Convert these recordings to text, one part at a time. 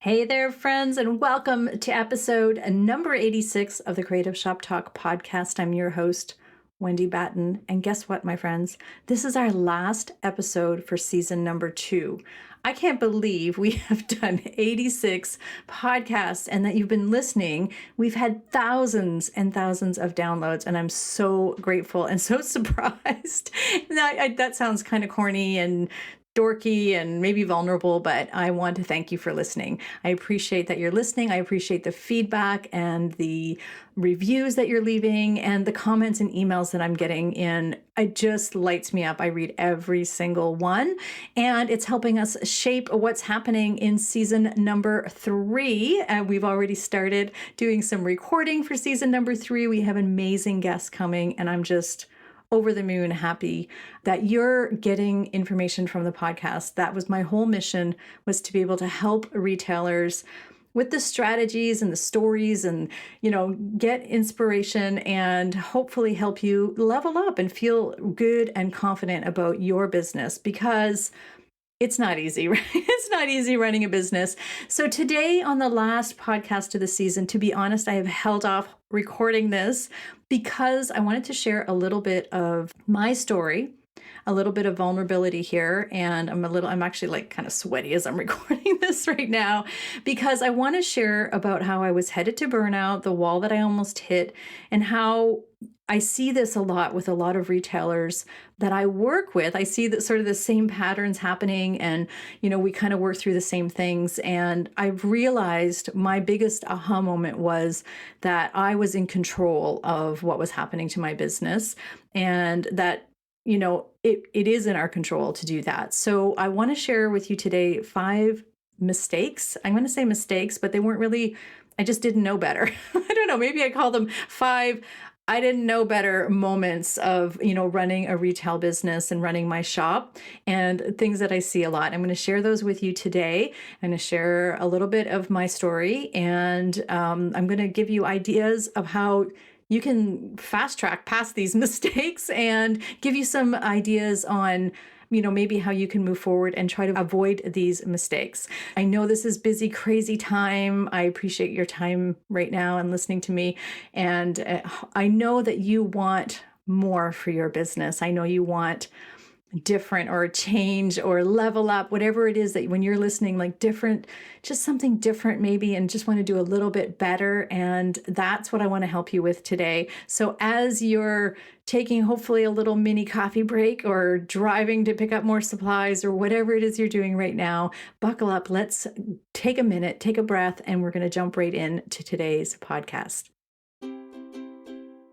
Hey there, friends, and welcome to episode number 86 of the Creative Shop Talk podcast. I'm your host, Wendy Batten. And guess what, my friends? This is our last episode for season number 2. I can't believe we have done 86 podcasts and that you've been listening. We've had thousands and thousands of downloads, and I'm so grateful and so surprised. That sounds kind of corny and dorky and maybe vulnerable, but I want to thank you for listening. I appreciate that you're listening. I appreciate the feedback and the reviews that you're leaving and the comments and emails that I'm getting in. It just lights me up. I read every single one, and it's helping us shape what's happening in season number 3. We've already started doing some recording for season number 3. We have amazing guests coming, and I'm just over the moon happy that you're getting information from the podcast. That was my whole mission, was to be able to help retailers with the strategies and the stories and, get inspiration and hopefully help you level up and feel good and confident about your business, because it's not easy, right? It's not easy running a business. So today, on the last podcast of the season, to be honest, I have held off recording this because I wanted to share a little bit of my story, a little bit of vulnerability here. And I'm actually like kind of sweaty as I'm recording this right now, because I want to share about how I was headed to burnout, the wall that I almost hit, and how I see this a lot with a lot of retailers that I work with. I see that sort of the same patterns happening, and, we kind of work through the same things. And I've realized my biggest aha moment was that I was in control of what was happening to my business, and that it is in our control to do that. So I want to share with you today 5 mistakes. I'm going to say mistakes, but they weren't really, I just didn't know better. I don't know, maybe I call them 5 I didn't know better moments of, running a retail business and running my shop, and things that I see a lot. I'm going to share those with you today. I'm going to share a little bit of my story, and I'm going to give you ideas of how you can fast track past these mistakes and give you some ideas on maybe how you can move forward and try to avoid these mistakes. I know this is busy, crazy time. I appreciate your time right now and listening to me. And I know that you want more for your business. I know you want different or change or level up, whatever it is that when you're listening, like different, just something different maybe, and just want to do a little bit better. And that's what I want to help you with today. So as you're taking hopefully a little mini coffee break or driving to pick up more supplies or whatever it is you're doing right now, buckle up. Let's take a minute, take a breath, and we're going to jump right into today's podcast.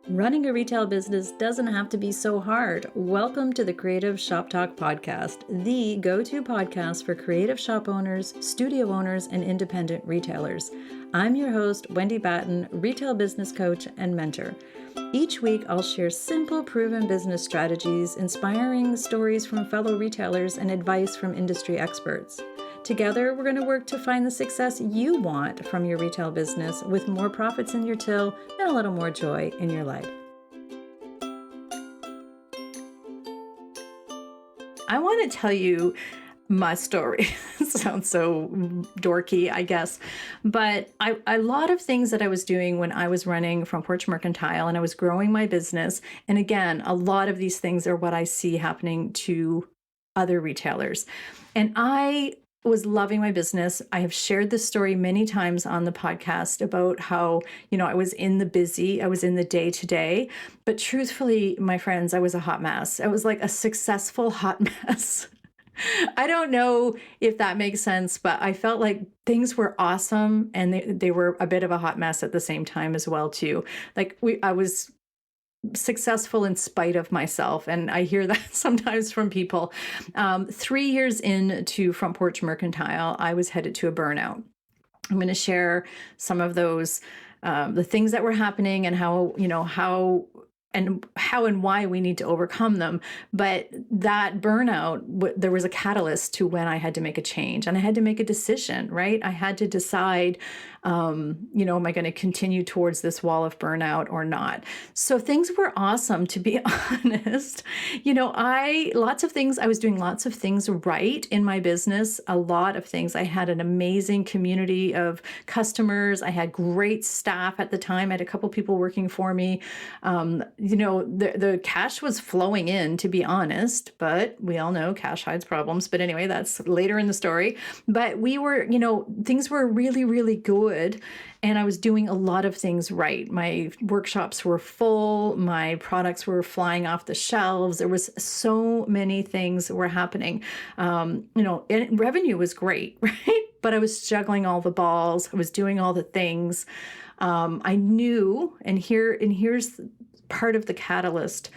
Running a retail business doesn't have to be so hard. Welcome to the Creative Shop Talk podcast, the go-to podcast for creative shop owners, studio owners, and independent retailers. I'm your host, Wendy Batten, retail business coach and mentor. Each week, I'll share simple, proven business strategies, inspiring stories from fellow retailers, and advice from industry experts. Together, we're going to work to find the success you want from your retail business, with more profits in your till and a little more joy in your life. I want to tell you my story. It sounds so dorky, I guess. But a lot of things that I was doing when I was running Front Porch Mercantile and I was growing my business. And again, a lot of these things are what I see happening to other retailers. And I was loving my business. I have shared this story many times on the podcast about how, I was in the busy, I was in the day to day, but truthfully, my friends, I was a hot mess. I was like a successful hot mess. I don't know if that makes sense, but I felt like things were awesome and they were a bit of a hot mess at the same time as well too. I was successful in spite of myself. And I hear that sometimes from people. 3 years into Front Porch Mercantile, I was headed to a burnout. I'm going to share some of those, the things that were happening and how and why we need to overcome them. But that burnout, there was a catalyst to when I had to make a change and I had to make a decision, right? I had to decide, Am I going to continue towards this wall of burnout or not? So things were awesome, to be honest. I was doing lots of things right in my business, a lot of things. I had an amazing community of customers. I had great staff at the time. I had a couple people working for me. The cash was flowing in, to be honest, but we all know cash hides problems. But anyway, that's later in the story. But things were really, really good. And I was doing a lot of things right. My workshops were full. My products were flying off the shelves. There was so many things were happening. And revenue was great, right? But I was juggling all the balls. I was doing all the things. I knew, and here's part of the catalyst.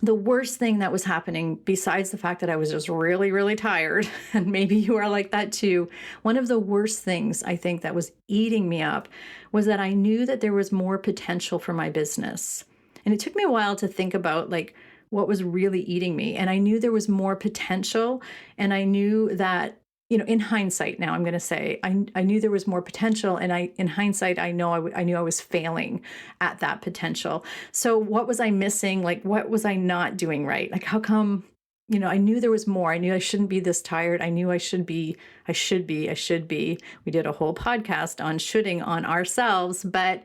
The worst thing that was happening, besides the fact that I was just really, really tired, and maybe you are like that too, one of the worst things I think that was eating me up was that I knew that there was more potential for my business. And it took me a while to think about what was really eating me. And I knew there was more potential. And I knew that, in hindsight now, I'm going to say, I knew there was more potential. And in hindsight, I knew I was failing at that potential. So what was I missing? What was I not doing right? How come, I knew there was more. I knew I shouldn't be this tired. I knew I should be. We did a whole podcast on shoulding on ourselves, but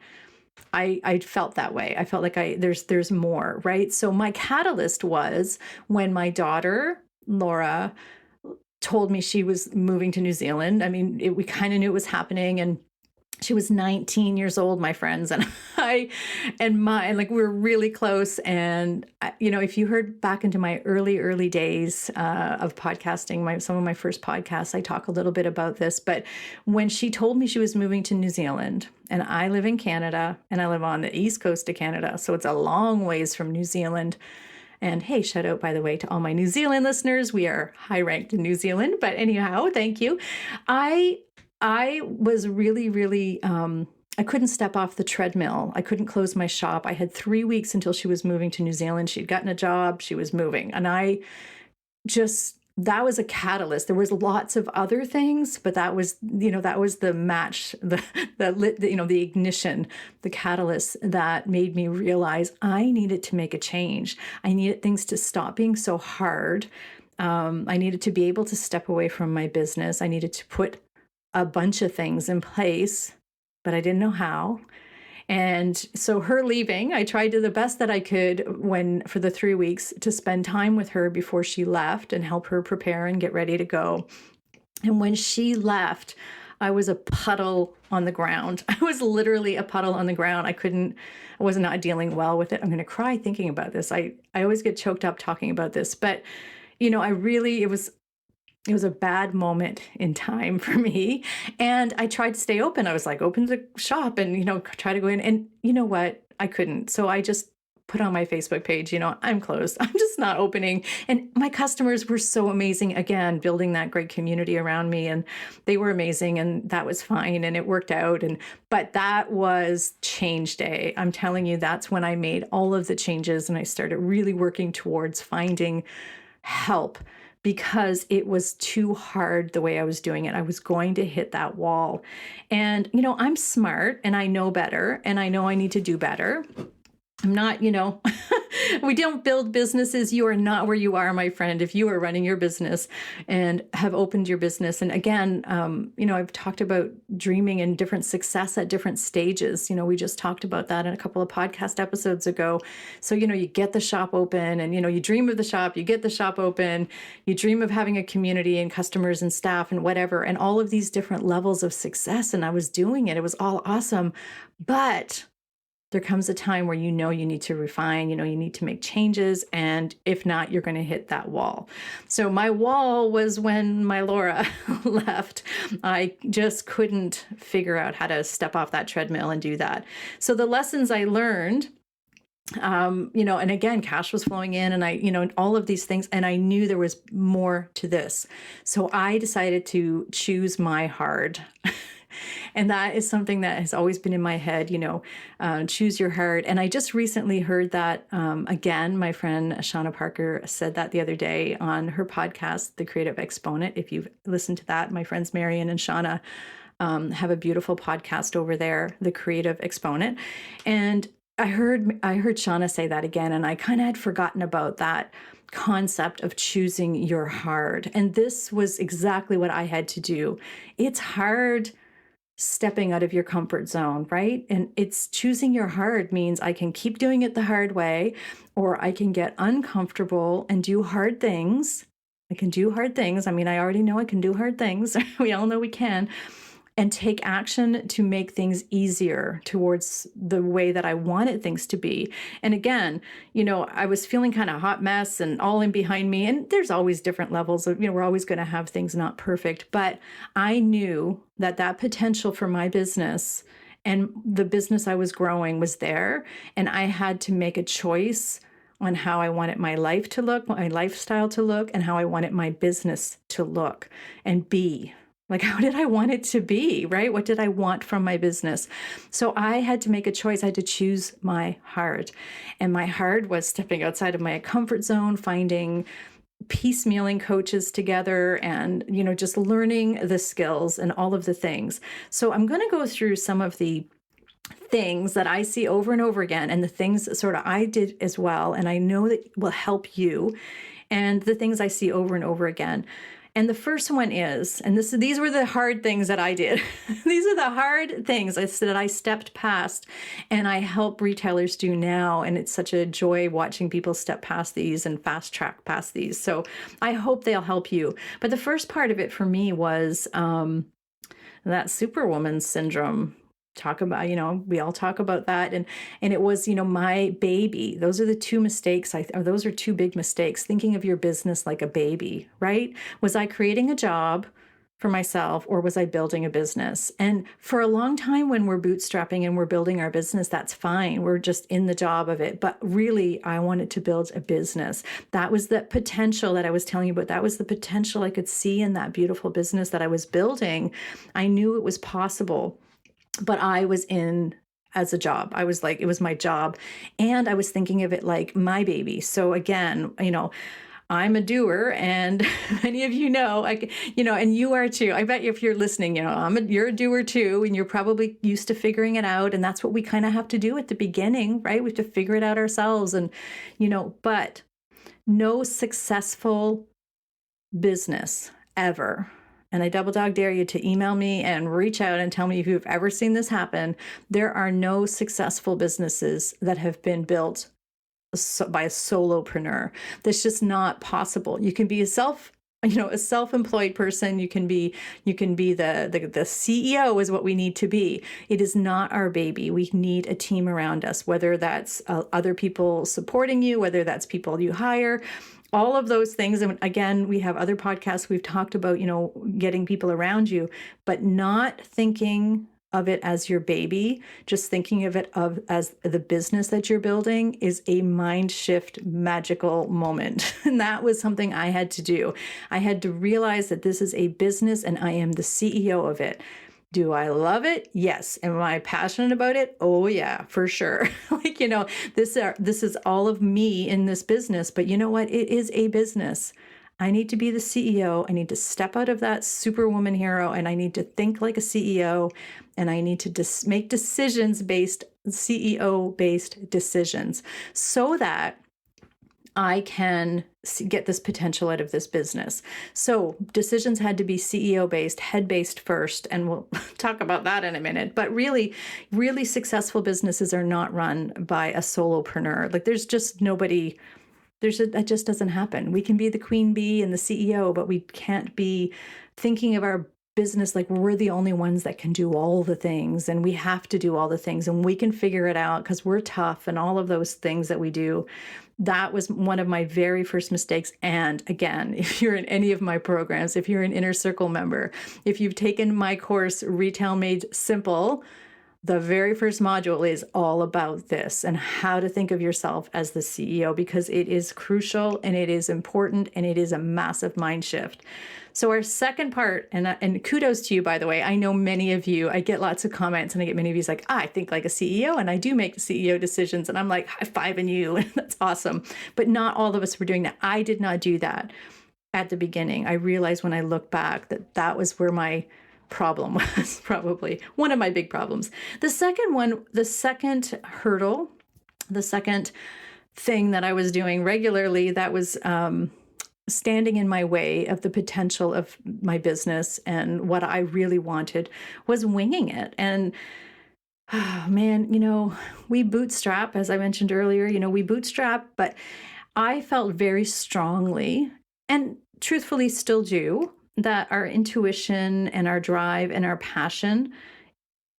I felt that way. I felt like there's more, right? So my catalyst was when my daughter, Laura, told me she was moving to New Zealand. I mean, we kind of knew it was happening, and she was 19 years old, my friends, and we were really close. And if you heard back into my early days of podcasting, some of my first podcasts, I talk a little bit about this. But when she told me she was moving to New Zealand, and I live in Canada, and I live on the east coast of Canada, so it's a long ways from New Zealand. And hey, shout out, by the way, to all my New Zealand listeners. We are high ranked in New Zealand, but anyhow, thank you. I was really, really, I couldn't step off the treadmill. I couldn't close my shop. I had 3 weeks until she was moving to New Zealand. She'd gotten a job. She was moving. And that was a catalyst. There was lots of other things, but that was the match, the ignition, the catalyst that made me realize I needed to make a change. I needed things to stop being so hard. I needed to be able to step away from my business. I needed to put a bunch of things in place, but I didn't know how. And so her leaving, I tried to the best that I could for the 3 weeks to spend time with her before she left and help her prepare and get ready to go. And when she left, I was a puddle on the ground. I was literally a puddle on the ground. I was not dealing well with it. I'm going to cry thinking about this. I always get choked up talking about this, but it was a bad moment in time for me. And I tried to stay open. I was like, open the shop and, try to go in. And you know what? I couldn't. So I just put on my Facebook page, I'm closed. I'm just not opening. And my customers were so amazing. Again, building that great community around me. And they were amazing. And that was fine. And it worked out. But that was change day. I'm telling you, that's when I made all of the changes. And I started really working towards finding help, because it was too hard the way I was doing it. I was going to hit that wall. And, I'm smart and I know better and I know I need to do better. I'm not, we don't build businesses. You are not where you are, my friend, if you are running your business and have opened your business. And again, I've talked about dreaming and different success at different stages. We just talked about that in a couple of podcast episodes ago. So, you get the shop open and, you dream of the shop, you get the shop open, you dream of having a community and customers and staff and whatever, and all of these different levels of success. And I was doing it. It was all awesome. But there comes a time where you need to refine, you need to make changes. And if not, you're going to hit that wall. So my wall was when my Laura left. I just couldn't figure out how to step off that treadmill and do that. So the lessons I learned, and again, cash was flowing in and all of these things. And I knew there was more to this. So I decided to choose my hard. And that is something that has always been in my head, choose your heart. And I just recently heard that, again, my friend Shauna Parker said that the other day on her podcast, The Creative Exponent. If you've listened to that, my friends Marion and Shauna, have a beautiful podcast over there, The Creative Exponent. And I heard Shauna say that again, and I kind of had forgotten about that concept of choosing your hard. And this was exactly what I had to do. It's hard stepping out of your comfort zone, right? And it's choosing your hard means I can keep doing it the hard way, or I can get uncomfortable and do hard things. I can do hard things. I mean, I already know I can do hard things. We all know we can. And take action to make things easier towards the way that I wanted things to be. And again, I was feeling kind of hot mess and all in behind me. And there's always different levels of, we're always going to have things not perfect. But I knew that potential for my business and the business I was growing was there. And I had to make a choice on how I wanted my life to look, my lifestyle to look, and how I wanted my business to look and be. Like, how did I want it to be, right? What did I want from my business? So I had to make a choice. I had to choose my hard. And my hard was stepping outside of my comfort zone, finding piecemealing coaches together and, just learning the skills and all of the things. So I'm going to go through some of the things that I see over and over again and the things that sort of I did as well. And I know that will help you, and the things I see over and over again. And the first one is, and these were the hard things that I did. These are the hard things that I stepped past, and I help retailers do now. And it's such a joy watching people step past these and fast track past these. So I hope they'll help you. But the first part of it for me was that superwoman syndrome. Talk about, we all talk about that. And it was, my baby. Those are the two mistakes. Those are two big mistakes. Thinking of your business like a baby, right? Was I creating a job for myself, or was I building a business? And for a long time, when we're bootstrapping and we're building our business, that's fine. We're just in the job of it. But really, I wanted to build a business. That was the potential that I was telling you about. That was the potential I could see in that beautiful business that I was building. I knew it was possible. But I was in as a job. I was like, it was my job. And I was thinking of it like my baby. So again, I'm a doer, and many of you know, and you are too. I bet if you're listening, you're a doer too, and you're probably used to figuring it out. And that's what we kind of have to do at the beginning, right? We have to figure it out ourselves. And, but no successful business ever, and I double dog dare you to email me and reach out and tell me if you've ever seen this happen. There are no successful businesses that have been built by a solopreneur. That's just not possible. You can be a self-employed person. You can be the CEO is what we need to be. It is not our baby. We need a team around us, whether that's other people supporting you, whether that's people you hire. All of those things. And again, we have other podcasts we've talked about, getting people around you, but not thinking of it as your baby, just thinking of it as the business that you're building is a mind shift magical moment. And that was something I had to do. I had to realize that this is a business and I am the CEO of it. Do I love it? Yes. Am I passionate about it? Oh yeah, for sure. This is all of me in this business, but you know what? It is a business. I need to be the CEO. I need to step out of that superwoman hero, and I need to think like a CEO, and I need to make CEO-based decisions so that I can get this potential out of this business. So decisions had to be CEO-based, head-based first, and we'll talk about that in a minute. But really, really successful businesses are not run by a solopreneur. Like there's just nobody, that just doesn't happen. We can be the queen bee and the CEO, but we can't be thinking of our business like we're the only ones that can do all the things, and we have to do all the things, and we can figure it out because we're tough and all of those things that we do. That was one of my very first mistakes. And again, if you're in any of my programs, if you're an Inner Circle member, if you've taken my course, Retail Made Simple, the very first module is all about this and how to think of yourself as the CEO, because it is crucial and it is important and it is a massive mind shift. So our second part, and kudos to you, by the way, I know many of you, I get lots of comments and I get many of you like, I think like a CEO and I do make CEO decisions. And I'm like, high-fiving you. And that's awesome. But not all of us were doing that. I did not do that at the beginning. I realized when I look back that was where my problem was probably one of my big problems. The second hurdle, the second thing that I was doing regularly that was standing in my way of the potential of my business and what I really wanted was winging it. And oh, man, we bootstrap, as I mentioned earlier, we bootstrap, but I felt very strongly, and truthfully still do, that our intuition and our drive and our passion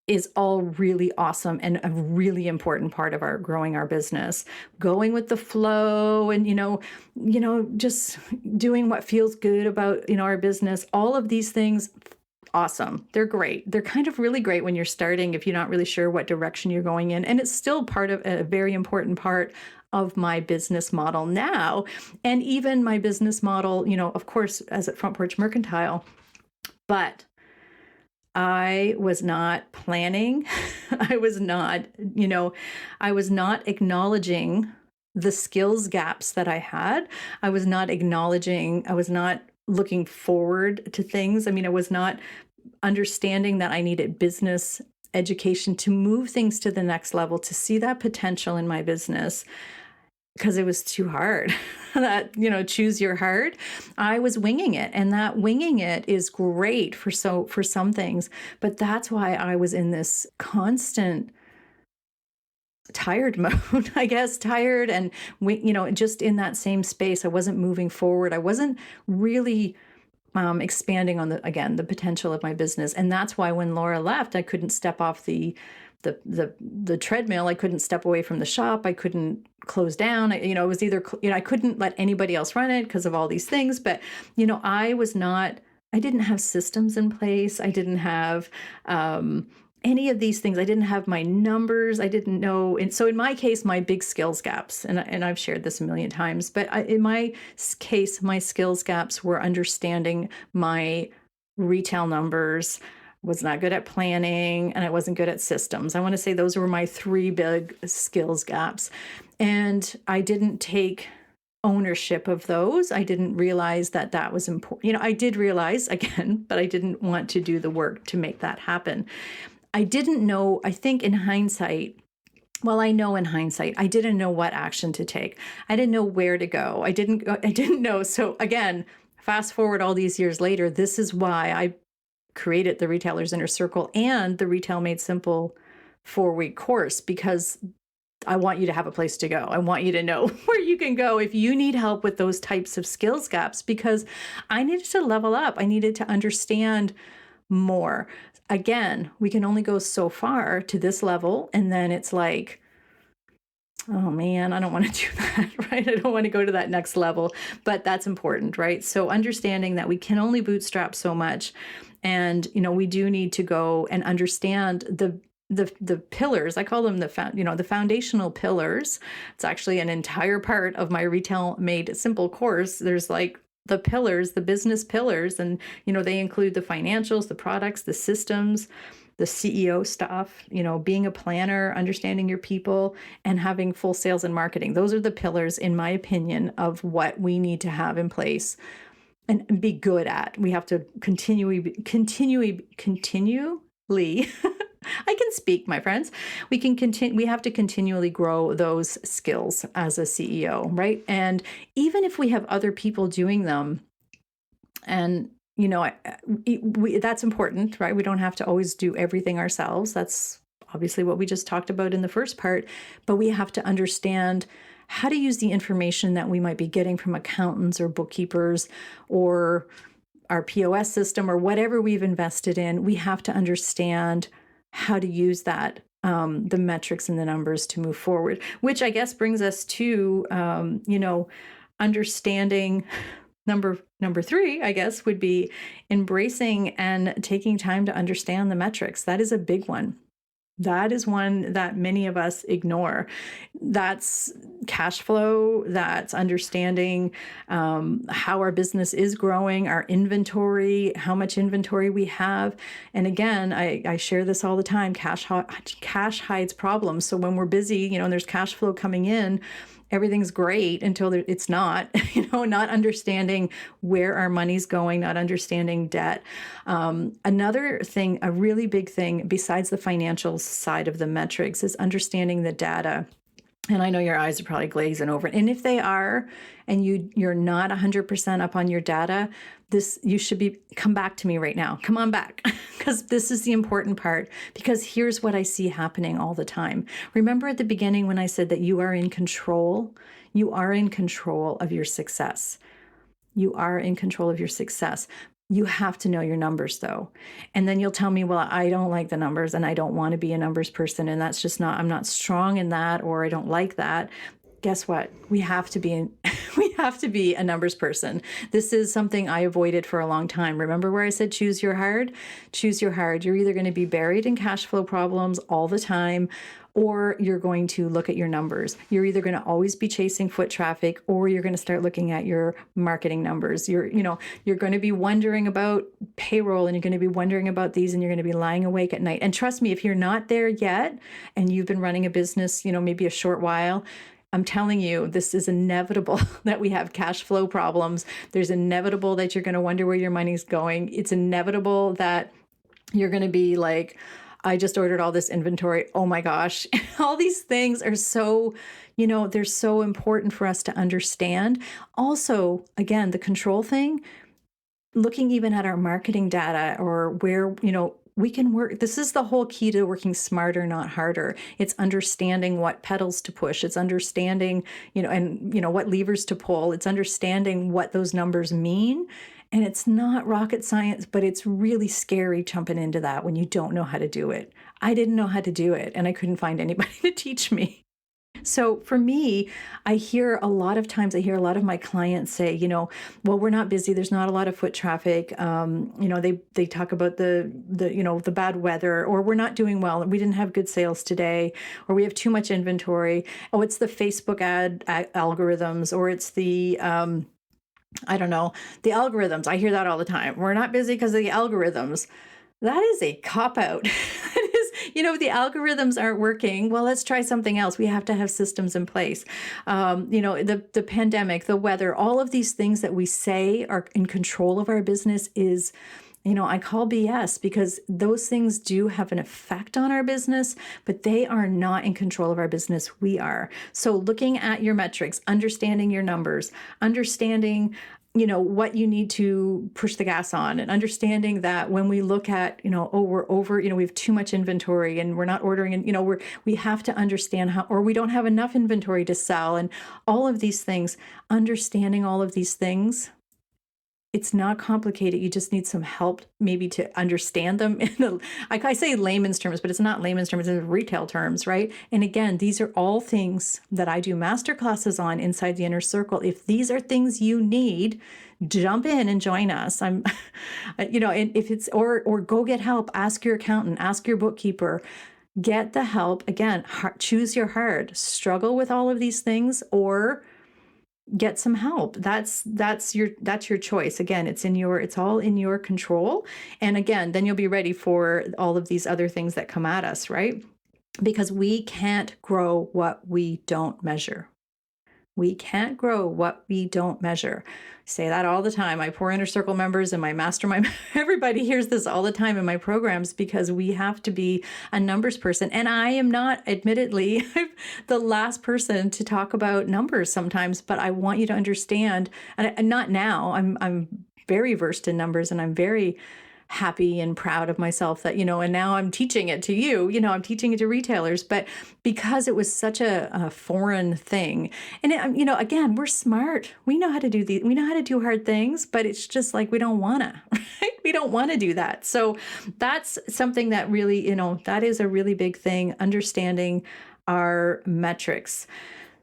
is all really awesome and a really important part of our growing our business. Going with the flow and, just doing what feels good about, our business, all of these things, awesome. They're great. They're kind of really great when you're starting, if you're not really sure what direction you're going in. And it's still part of a very important part of my business model now. And even my business model, of course, as at Front Porch Mercantile, but I was not planning. I was not acknowledging the skills gaps that I had. I was not looking forward to things. I was not understanding that I needed business education to move things to the next level, to see that potential in my business, because it was too hard. That, choose your heart. I was winging it, and that winging it is great for some things, but that's why I was in this constant tired mode, I guess, tired and just in that same space. I wasn't moving forward. I wasn't really expanding on the potential of my business. And that's why when Laura left, I couldn't step off the treadmill. I couldn't step away from the shop. I couldn't close down. It was either, I couldn't let anybody else run it because of all these things. But, I didn't have systems in place. I didn't have any of these things. I didn't have my numbers. I didn't know. And so in my case, my big skills gaps, and I've shared this a million times, but in my case, my skills gaps were understanding my retail numbers, was not good at planning, and I wasn't good at systems. I want to say those were my three big skills gaps. And I didn't take ownership of those. I didn't realize that was important. I did realize, again, but I didn't want to do the work to make that happen. I didn't know, I think in hindsight, I know in hindsight, I didn't know what action to take. I didn't know where to go. I didn't know. So again, fast forward all these years later, this is why I created the Retailer's Inner Circle and the Retail Made Simple 4-week course, because I want you to have a place to go. I want you to know where you can go if you need help with those types of skills gaps, because I needed to level up. I needed to understand more. Again, we can only go so far to this level. And then it's like, oh man, I don't want to do that, right? I don't want to go to that next level, but that's important, right? So understanding that we can only bootstrap so much. And, we do need to go and understand the pillars. I call them the foundational pillars. It's actually an entire part of my Retail Made Simple course. There's like the pillars, the business pillars, and, they include the financials, the products, the systems, the CEO stuff, being a planner, understanding your people, and having full sales and marketing. Those are the pillars, in my opinion, of what we need to have in place and be good at. We have to continually I can speak, my friends. We have to continually grow those skills as a CEO, right? And even if we have other people doing them, and that's important, right? We don't have to always do everything ourselves. That's obviously what we just talked about in the first part, but we have to understand how to use the information that we might be getting from accountants or bookkeepers or our POS system or whatever we've invested in. We have to understand how to use that, the metrics and the numbers to move forward, which I guess brings us to, understanding number 3, I guess, would be embracing and taking time to understand the metrics. That is a big one. That is one that many of us ignore. That's cash flow. That's understanding how our business is growing, our inventory, how much inventory we have. And again, I share this all the time. Cash hides problems. So when we're busy, and there's cash flow coming in, everything's great until it's not, not understanding where our money's going, not understanding debt. Another thing, a really big thing besides the financial side of the metrics, is understanding the data. And I know your eyes are probably glazing over. And if they are, and you're not 100% up on your data, you should come back to me right now. Come on back, because this is the important part. Because here's what I see happening all the time. Remember at the beginning when I said that you are in control? You are in control of your success. You are in control of your success. You have to know your numbers though. And then you'll tell me, well, I don't like the numbers and I don't want to be a numbers person. And that's just I'm not strong in that, or I don't like that. Guess what? We have to be a numbers person. This is something I avoided for a long time. Remember where I said choose your hard? Choose your hard. You're either going to be buried in cash flow problems all the time, or you're going to look at your numbers. You're either going to always be chasing foot traffic, or you're going to start looking at your marketing numbers. You're going to be wondering about payroll, and you're going to be wondering about these, and you're going to be lying awake at night. And trust me, if you're not there yet and you've been running a business, maybe a short while, I'm telling you, this is inevitable that we have cash flow problems. There's inevitable that you're going to wonder where your money's going. It's inevitable that you're going to be like, I just ordered all this inventory. Oh my gosh. All these things are so, they're so important for us to understand. Also, again, the control thing, looking even at our marketing data, or where, we can work. This is the whole key to working smarter, not harder. It's understanding what pedals to push. It's understanding, what levers to pull. It's understanding what those numbers mean. And it's not rocket science, but it's really scary jumping into that when you don't know how to do it. I didn't know how to do it, and I couldn't find anybody to teach me. So for me, I hear a lot of my clients say, well, we're not busy. There's not a lot of foot traffic. They talk about the bad weather, or we're not doing well. We didn't have good sales today, or we have too much inventory. Oh, it's the Facebook ad algorithms, or it's the, I don't know, the algorithms. I hear that all the time. We're not busy because of the algorithms. That is a cop-out. The algorithms aren't working. Well, let's try something else. We have to have systems in place. The pandemic, the weather, all of these things that we say are in control of our business is, I call BS, because those things do have an effect on our business, but they are not in control of our business. We are. So looking at your metrics, understanding your numbers, understanding what you need to push the gas on, and understanding that when we look at, we're over, we have too much inventory and we're not ordering, and, we have to understand how, or we don't have enough inventory to sell, and all of these things, understanding all of these things. It's not complicated. You just need some help maybe to understand them. I say layman's terms, but it's not layman's terms, it's retail terms, right? And again, these are all things that I do masterclasses on inside the Inner Circle. If these are things you need, jump in and join us. And if it's, or go get help, ask your accountant, ask your bookkeeper, get the help. Again, choose your hard, struggle with all of these things, or get some help. That's your choice. Again, it's all in your control. And again, then you'll be ready for all of these other things that come at us, right? Because we can't grow what we don't measure. We can't grow what we don't measure. I say that all the time. My poor Inner Circle members and my mastermind, everybody hears this all the time in my programs, because we have to be a numbers person. And I am not, admittedly, the last person to talk about numbers sometimes, but I want you to understand, and not now, I'm very versed in numbers, and I'm very happy and proud of myself that, and now I'm teaching it to you, I'm teaching it to retailers, but because it was such a foreign thing. And, again, we're smart. We know how to do we know how to do hard things, but it's just like, we don't want to, right? We don't want to do that. So that's something that really, that is a really big thing, understanding our metrics.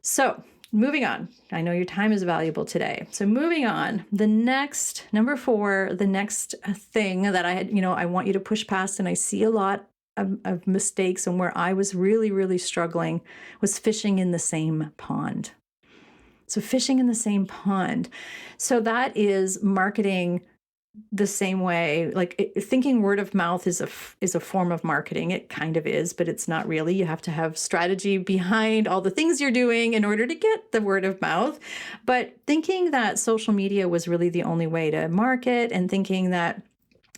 So moving on. I know your time is valuable today. So moving on, the next, number 4, the next thing that I had, I want you to push past, and I see a lot of mistakes, and where I was really, really struggling was fishing in the same pond. So fishing in the same pond. So that is marketing the same way, like thinking word of mouth is a form of marketing. It kind of is, but it's not really. You have to have strategy behind all the things you're doing in order to get the word of mouth. But thinking that social media was really the only way to market, and thinking that,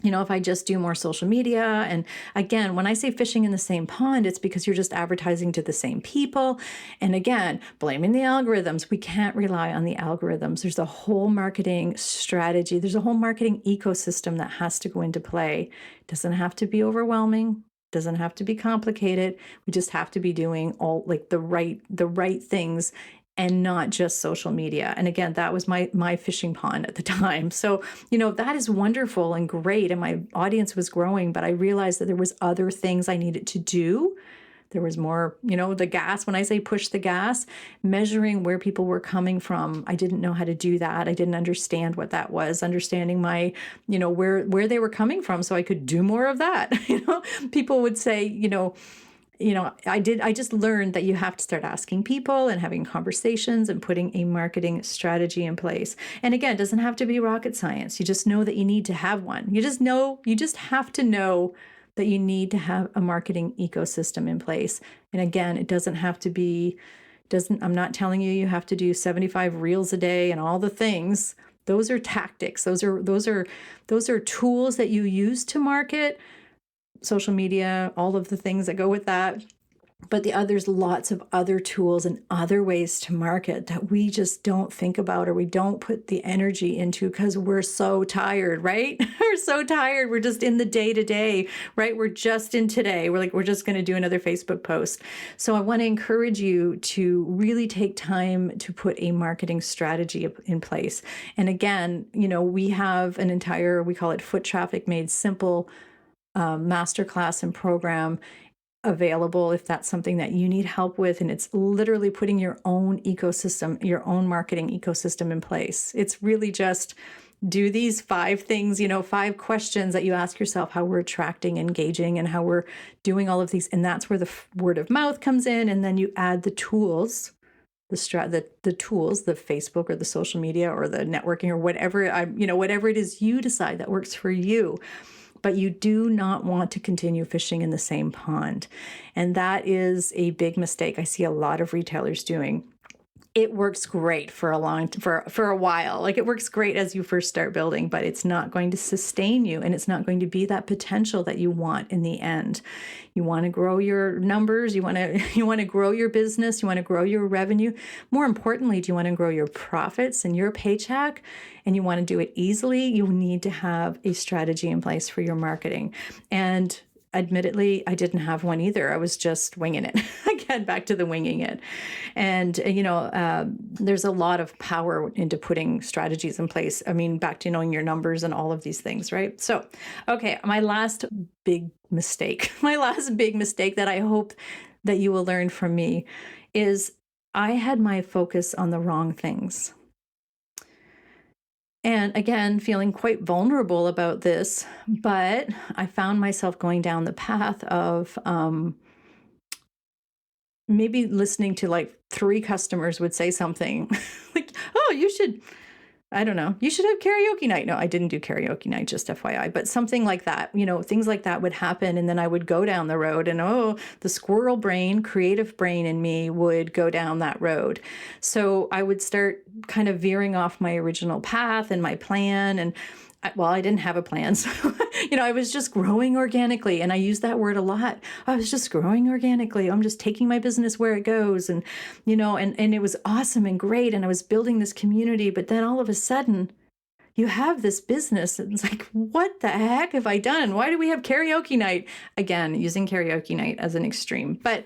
if I just do more social media, and again, when I say fishing in the same pond, it's because you're just advertising to the same people. And again, blaming the algorithms. We can't rely on the algorithms. There's a whole marketing strategy. There's a whole marketing ecosystem that has to go into play. It doesn't have to be overwhelming. Doesn't have to be complicated. We just have to be doing all like the right things, and not just social media. And again, that was my fishing pond at the time. So, that is wonderful and great. And my audience was growing, but I realized that there was other things I needed to do. There was more, the gas. When I say push the gas, measuring where people were coming from, I didn't know how to do that. I didn't understand what that was, understanding my, where they were coming from, so I could do more of that. People would say, I just learned that you have to start asking people and having conversations and putting a marketing strategy in place. And again, it doesn't have to be rocket science. You just know that you need to have one. You just have to know that you need to have a marketing ecosystem in place. And again, it doesn't have to be, I'm not telling you have to do 75 reels a day and all the things. Those are tactics. Those are tools that you use to market. Social media, all of the things that go with that. But there's lots of other tools and other ways to market that we just don't think about, or we don't put the energy into, because we're so tired, right? We're so tired. We're just in the day-to-day, right? We're just in today. We're just going to do another Facebook post. So I want to encourage you to really take time to put a marketing strategy in place. And again, we have an entire, we call it Foot Traffic Made Simple masterclass and program available if that's something that you need help with. And it's literally putting your own ecosystem, your own marketing ecosystem in place. It's really just do these 5 things, 5 questions that you ask yourself, how we're attracting, engaging, and how we're doing all of these. And that's where the word of mouth comes in. And then you add the tools, the tools, the Facebook or the social media or the networking or whatever, whatever it is you decide that works for you. But you do not want to continue fishing in the same pond. And that is a big mistake I see a lot of retailers doing. It works great for a while. Like, it works great as you first start building, but it's not going to sustain you, and it's not going to be that potential that you want in the end. You want to grow your numbers, you want to grow your business, you want to grow your revenue. More importantly, do you want to grow your profits and your paycheck, and you want to do it easily? You need to have a strategy in place for your marketing. And admittedly, I didn't have one either. I was just winging it. Again, back to the winging it. And, there's a lot of power into putting strategies in place. I mean, back to knowing your numbers and all of these things, right? So, okay, my last big mistake that I hope that you will learn from me is I had my focus on the wrong things. And again, feeling quite vulnerable about this, but I found myself going down the path of maybe listening to like 3 customers would say something like, oh, you should have karaoke night. No, I didn't do karaoke night, just FYI, but something like that, things like that would happen. And then I would go down the road and, the squirrel brain, creative brain in me would go down that road. So I would start kind of veering off my original path and my plan. And I didn't have a plan. So, I was just growing organically. And I use that word a lot. I was just growing organically. I'm just taking my business where it goes. And, and it was awesome and great. And I was building this community. But then all of a sudden, you have this business. And it's like, what the heck have I done? Why do we have karaoke night? Again, using karaoke night as an extreme. But,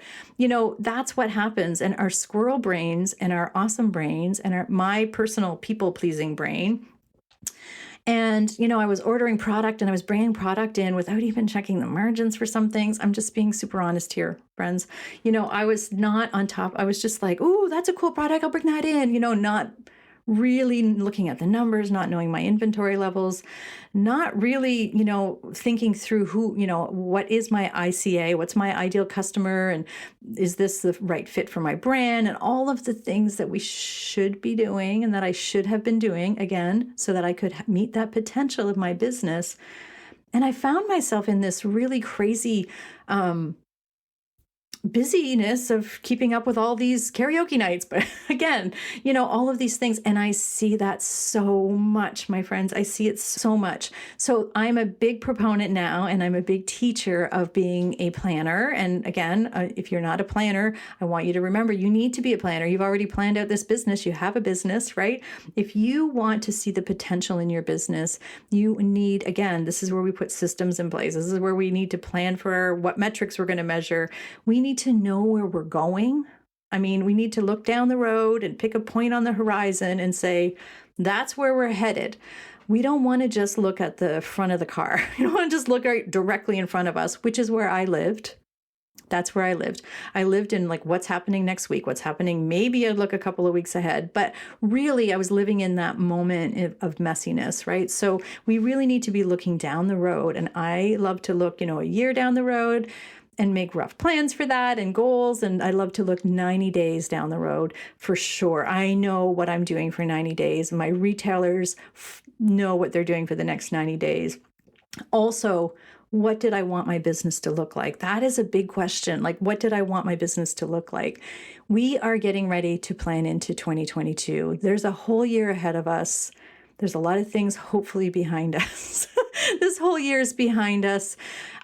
that's what happens. And our squirrel brains and our awesome brains and my personal people-pleasing brain. And, I was ordering product and I was bringing product in without even checking the margins for some things. I'm just being super honest here, friends. I was not on top. I was just like, ooh, that's a cool product. I'll bring that in, not really looking at the numbers, not knowing my inventory levels, not really, thinking through what is my ICA, what's my ideal customer, and is this the right fit for my brand, and all of the things that we should be doing and that I should have been doing again, so that I could meet that potential of my business. And I found myself in this really crazy busyness of keeping up with all these karaoke nights, but again, all of these things. And I see that so much, my friends. I see it so much. So I'm a big proponent now, and I'm a big teacher of being a planner. And again, if you're not a planner, I want you to remember you need to be a planner. You've already planned out this business. You have a business, right? If you want to see the potential in your business, you need, again, this is where we put systems in place. This is where we need to plan for what metrics we're going to measure. We need to know where we're going. I mean, we need to look down the road and pick a point on the horizon and say, that's where we're headed. We don't want to just look at the front of the car. You don't want to just look right directly in front of us, which is where I lived. That's where I lived. I lived in what's happening next week, what's happening. Maybe I'd look a couple of weeks ahead, but really I was living in that moment of messiness, right? So we really need to be looking down the road. And I love to look, a year down the road and make rough plans for that and goals. And I love to look 90 days down the road for sure. I know what I'm doing for 90 days. My retailers know what they're doing for the next 90 days. Also, what did I want my business to look like? That is a big question. What did I want my business to look like? We are getting ready to plan into 2022. There's a whole year ahead of us. There's a lot of things hopefully behind us. This whole year is behind us.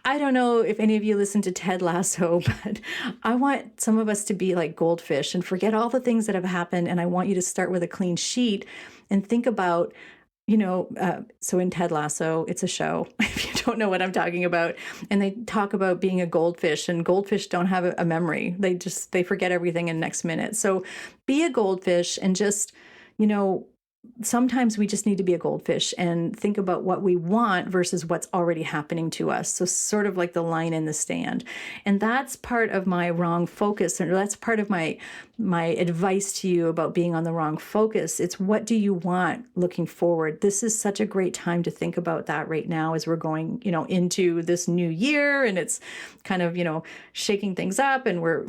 I don't know if any of you listen to Ted Lasso, but I want some of us to be like goldfish and forget all the things that have happened. And I want you to start with a clean sheet and think about, so in Ted Lasso, it's a show, if you don't know what I'm talking about. And they talk about being a goldfish, and goldfish don't have a memory. They forget everything in the next minute. So be a goldfish and just, sometimes we just need to be a goldfish and think about what we want versus what's already happening to us. So sort of like the line in the stand. And that's part of my wrong focus. And that's part of my advice to you about being on the wrong focus. It's what do you want looking forward? This is such a great time to think about that right now as we're going, into this new year, and it's kind of, shaking things up, and we're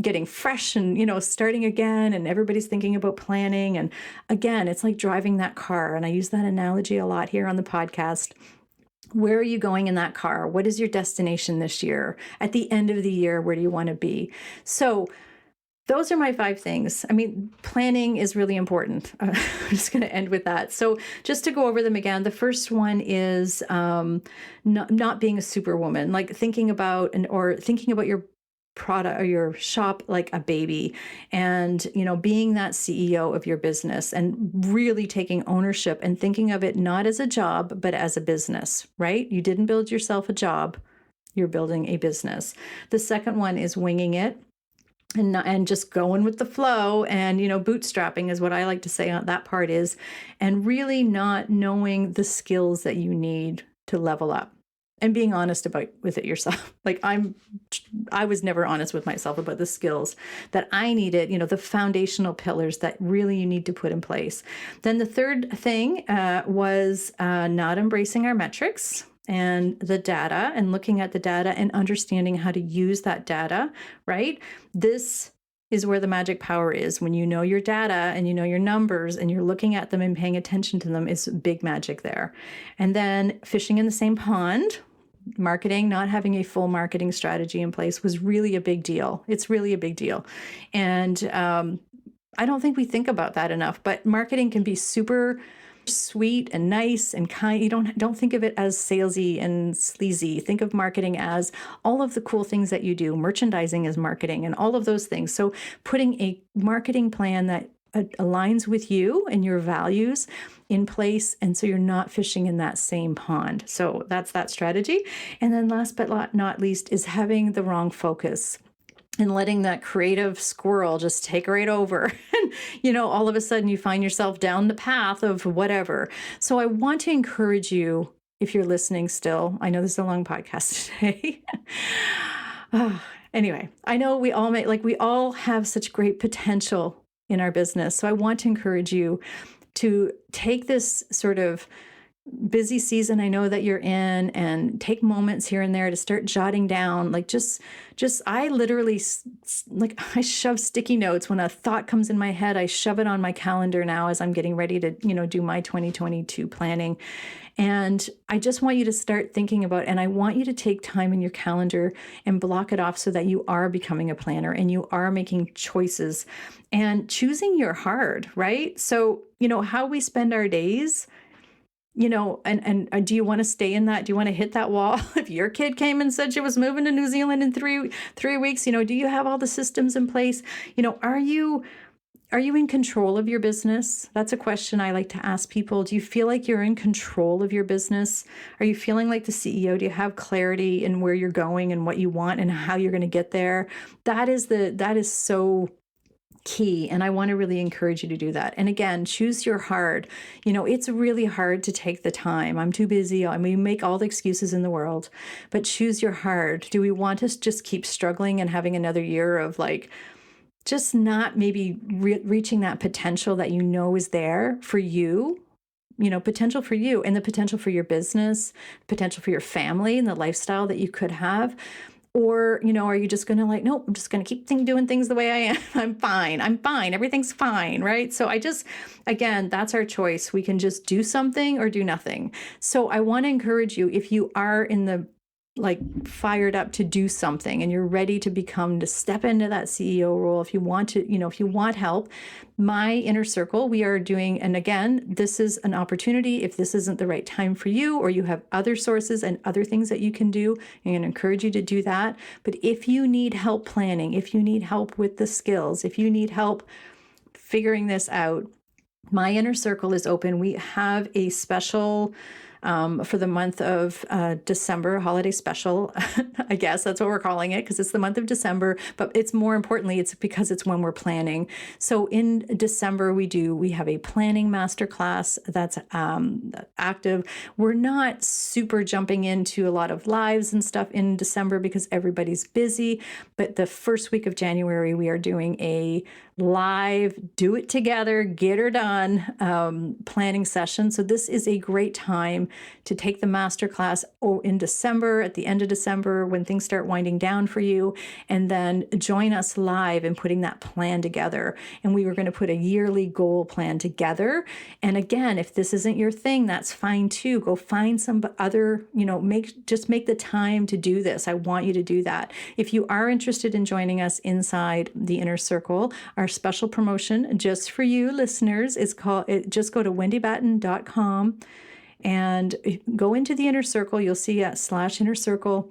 getting fresh and, starting again, and everybody's thinking about planning. And again, it's like driving that car. And I use that analogy a lot here on the podcast. Where are you going in that car? What is your destination this year? At the end of the year, where do you want to be? So those are my 5 things. I mean, planning is really important. I'm just going to end with that. So just to go over them again, the first one is not being a superwoman, like thinking about your product or your shop like a baby, and being that CEO of your business and really taking ownership and thinking of it not as a job but as a business, right? You didn't build yourself a job, you're building a business. The second one is winging it and just going with the flow, and bootstrapping is what I like to say on that part is, and really not knowing the skills that you need to level up. And being honest with it yourself. I was never honest with myself about the skills that I needed, the foundational pillars that really you need to put in place. Then the third thing was not embracing our metrics and the data, and looking at the data and understanding how to use that data, right? This is where the magic power is. When you know your data and you know your numbers and you're looking at them and paying attention to them, is big magic there. And then fishing in the same pond. Marketing, not having a full marketing strategy in place was really a big deal. It's really a big deal. And I don't think we think about that enough, but marketing can be super sweet and nice and kind. You don't think of it as salesy and sleazy. Think of marketing as all of the cool things that you do. Merchandising is marketing and all of those things. So putting a marketing plan that aligns with you and your values in place, and so you're not fishing in that same pond. So that's that strategy. And then last but not least is having the wrong focus and letting that creative squirrel just take right over. And, all of a sudden you find yourself down the path of whatever. So I want to encourage you, if you're listening still, I know this is a long podcast today. Anyway, I know we all have such great potential in our business. So I want to encourage you to take this sort of busy season I know that you're in and take moments here and there to start jotting down, like just I literally like I shove sticky notes when a thought comes in my head. I shove it on my calendar now as I'm getting ready to, do my 2022 planning. And I just want you to start thinking about, and I want you to take time in your calendar and block it off so that you are becoming a planner and you are making choices and choosing your hard, right? So, how we spend our days, and do you want to stay in that? Do you want to hit that wall? If your kid came and said she was moving to New Zealand in three weeks, do you have all the systems in place? Are you in control of your business? That's a question I like to ask people. Do you feel like you're in control of your business? Are you feeling like the CEO? Do you have clarity in where you're going and what you want and how you're going to get there? That is so key. And I want to really encourage you to do that. And again, choose your hard. It's really hard to take the time. I'm too busy. We make all the excuses in the world, but choose your hard. Do we want to just keep struggling and having another year of just not maybe reaching that potential that is there for you? Potential for you and the potential for your business, potential for your family and the lifestyle that you could have. Or, are you just going to nope, I'm just going to keep doing things the way I am. I'm fine. Everything's fine. Right. So again, that's our choice. We can just do something or do nothing. So I want to encourage you, if you are in the fired up to do something and you're ready to step into that CEO role, if you want to, if you want help, my inner circle, we are doing, and again, this is an opportunity. If this isn't the right time for you, or you have other sources and other things that you can do, I'm going to encourage you to do that. But if you need help planning, if you need help with the skills, if you need help figuring this out, my inner circle is open. We have a special for the month of December, holiday special. I guess that's what we're calling it because it's the month of December, but it's more importantly, it's because it's when we're planning. So in December, we have a planning masterclass that's active. We're not super jumping into a lot of lives and stuff in December because everybody's busy, but the first week of January, we are doing a live, do it together, get her done planning session. So this is a great time to take the masterclass in December, at the end of December, when things start winding down for you, and then join us live in putting that plan together. And we were going to put a yearly goal plan together. And again, if this isn't your thing, that's fine too. Go find some other, make the time to do this. I want you to do that. If you are interested in joining us inside the inner circle, our special promotion just for you listeners is just go to wendybatten.com and go into the inner circle. You'll see /inner circle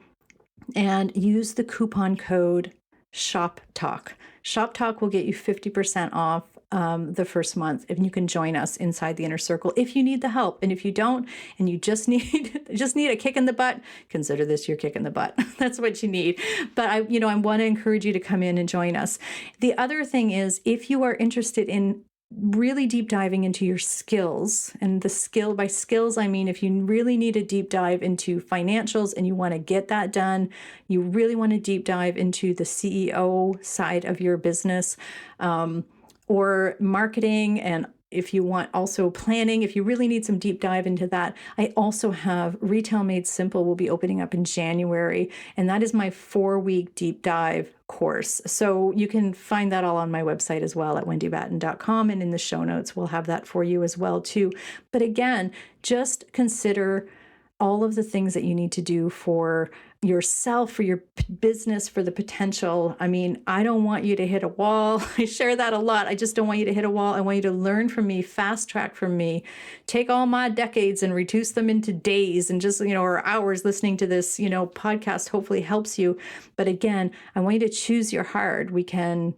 and use the coupon code SHOPTALK. SHOPTALK will get you 50% off the first month if you can join us inside the inner circle if you need the help. And if you don't, and you just need a kick in the butt, consider this your kick in the butt. That's what you need. But I want to encourage you to come in and join us. The other thing is, if you are interested in really deep diving into your skills, and by skills, I mean, if you really need a deep dive into financials and you want to get that done, you really want to deep dive into the CEO side of your business, or marketing, and if you want also planning, if you really need some deep dive into that, I also have Retail Made Simple will be opening up in January. And that is my 4-week deep dive course. So you can find that all on my website as well at wendybatten.com. And in the show notes, we'll have that for you as well too. But again, just consider all of the things that you need to do for yourself, for your business, for the potential. I mean, I don't want you to hit a wall. I share that a lot. I just don't want you to hit a wall. I want you to learn from me, fast track from me, take all my decades and reduce them into days and just, or hours listening to this, podcast hopefully helps you. But again, I want you to choose your hard. We can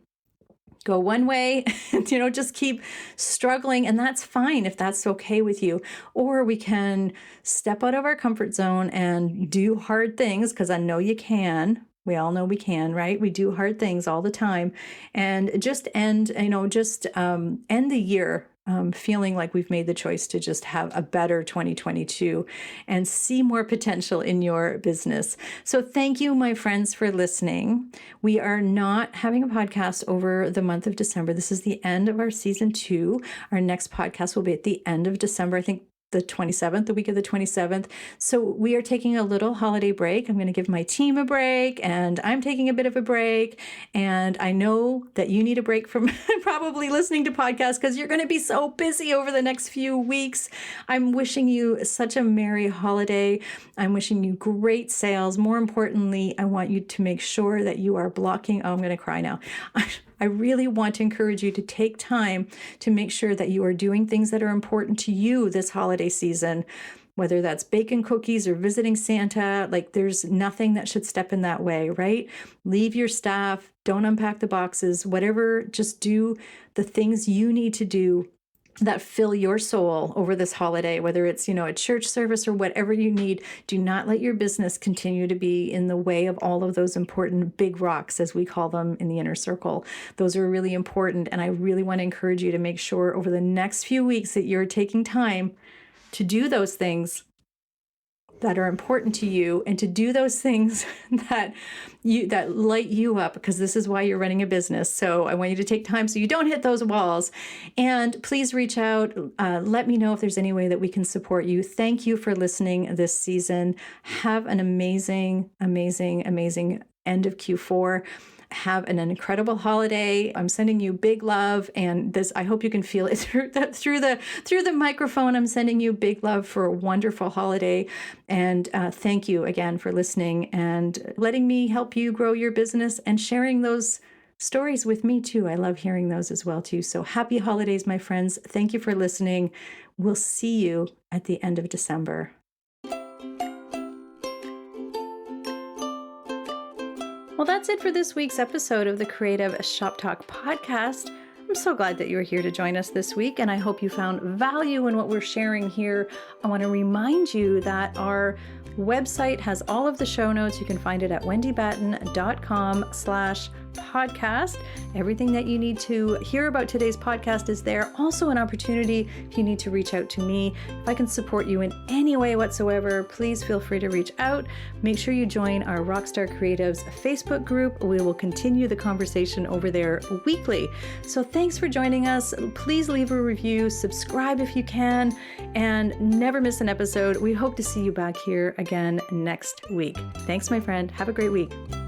go one way and, just keep struggling. And that's fine if that's okay with you. Or we can step out of our comfort zone and do hard things, because I know you can. We all know we can, right? We do hard things all the time, and just end the year feeling like we've made the choice to just have a better 2022 and see more potential in your business. So thank you, my friends, for listening. We are not having a podcast over the month of December. This is the end of our season 2. Our next podcast will be at the end of December, I think the 27th, the week of the 27th. So we are taking a little holiday break. I'm going to give my team a break, and I'm taking a bit of a break. And I know that you need a break from probably listening to podcasts because you're going to be so busy over the next few weeks. I'm wishing you such a merry holiday. I'm wishing you great sales. More importantly, I want you to make sure that you are blocking. Oh, I'm going to cry now. I really want to encourage you to take time to make sure that you are doing things that are important to you this holiday season, whether that's baking cookies or visiting Santa. Like, there's nothing that should step in that way, right? Leave your staff, don't unpack the boxes, whatever, just do the things you need to do that fill your soul over this holiday, whether it's, a church service or whatever you need. Do not let your business continue to be in the way of all of those important big rocks, as we call them in the inner circle. Those are really important. And I really want to encourage you to make sure over the next few weeks that you're taking time to do those things that are important to you, and to do those things that light you up, because this is why you're running a business. So I want you to take time so you don't hit those walls. And please reach out. Let me know if there's any way that we can support you. Thank you for listening this season. Have an amazing, amazing, amazing end of Q4. Have an incredible holiday. I'm sending you big love, and this, I hope you can feel it through the microphone. I'm sending you big love for a wonderful holiday, and thank you again for listening and letting me help you grow your business and sharing those stories with me too. I love hearing those as well too. So happy holidays, my friends. Thank you for listening. We'll see you at the end of December. Well, that's it for this week's episode of the Creative Shop Talk podcast. I'm so glad that you're here to join us this week, and I hope you found value in what we're sharing here. I want to remind you that our website has all of the show notes. You can find it at wendybatten.com/podcast. Everything that you need to hear about today's podcast is there. Also an opportunity if you need to reach out to me. If I can support you in any way whatsoever, please feel free to reach out. Make sure you join our Rockstar Creatives Facebook group. We will continue the conversation over there weekly. So thanks for joining us. Please leave a review, subscribe if you can, and never miss an episode. We hope to see you back here again next week. Thanks, my friend. Have a great week.